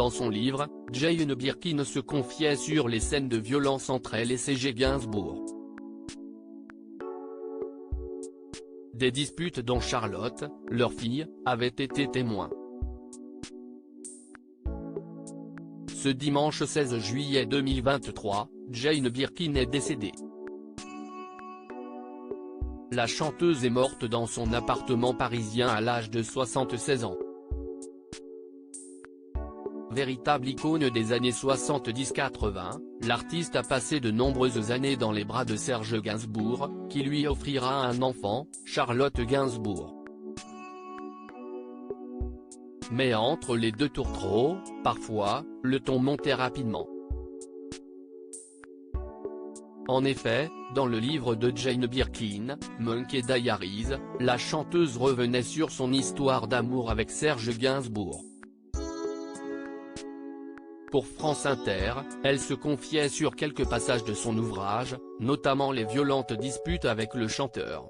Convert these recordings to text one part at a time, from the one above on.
Dans son livre, Jane Birkin se confiait sur les scènes de violence entre elle et C.G. Gainsbourg. Des disputes dont Charlotte, leur fille, avait été témoin. Ce dimanche 16 juillet 2023, Jane Birkin est décédée. La chanteuse est morte dans son appartement parisien à l'âge de 76 ans. Véritable icône des années 70-80, l'artiste a passé de nombreuses années dans les bras de Serge Gainsbourg, qui lui offrira un enfant, Charlotte Gainsbourg. Mais entre les deux tourtereaux, parfois, le ton montait rapidement. En effet, dans le livre de Jane Birkin, Monkey Diaries, la chanteuse revenait sur son histoire d'amour avec Serge Gainsbourg. Pour France Inter, elle se confiait sur quelques passages de son ouvrage, notamment les violentes disputes avec le chanteur.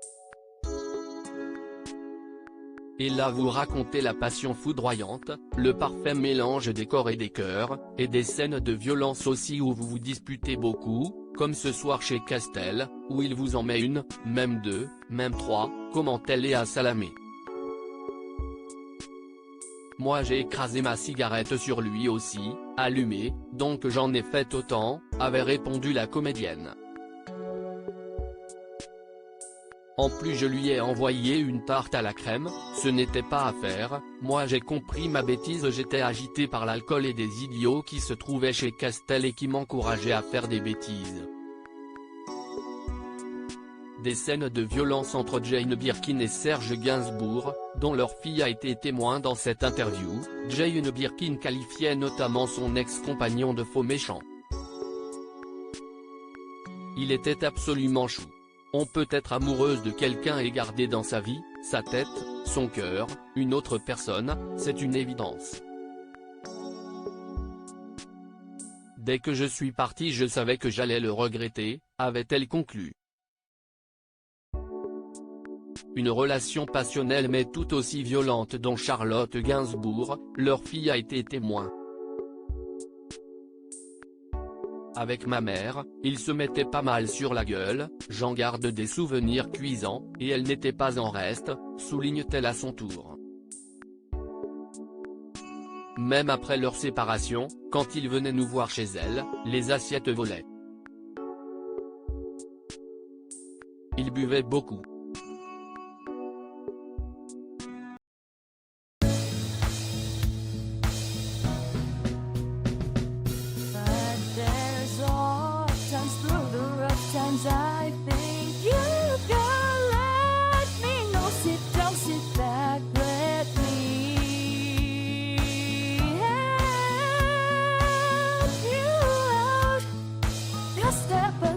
Et là vous racontez la passion foudroyante, le parfait mélange des corps et des cœurs, et des scènes de violence aussi où vous vous disputez beaucoup, comme ce soir chez Castel, où il vous en met une, même deux, même trois, commente Léa Salamé. Moi j'ai écrasé ma cigarette sur lui aussi, allumé, donc j'en ai fait autant, avait répondu la comédienne. En plus je lui ai envoyé une tarte à la crème, ce n'était pas à faire, moi j'ai compris ma bêtise, j'étais agité par l'alcool et des idiots qui se trouvaient chez Castel et qui m'encourageaient à faire des bêtises. Des scènes de violence entre Jane Birkin et Serge Gainsbourg, dont leur fille a été témoin dans cette interview, Jane Birkin qualifiait notamment son ex-compagnon de faux méchant. Il était absolument chou. On peut être amoureuse de quelqu'un et garder dans sa vie, sa tête, son cœur, une autre personne, c'est une évidence. Dès que je suis partie je savais que j'allais le regretter, avait-elle conclu. Une relation passionnelle mais tout aussi violente dont Charlotte Gainsbourg, leur fille a été témoin. Avec ma mère, il se mettait pas mal sur la gueule, j'en garde des souvenirs cuisants, et elle n'était pas en reste, souligne-t-elle à son tour. Même après leur séparation, quand il venait nous voir chez elle, les assiettes volaient. Il buvait beaucoup. I think you can let me know. Sit down, sit back, let me help you out. Just step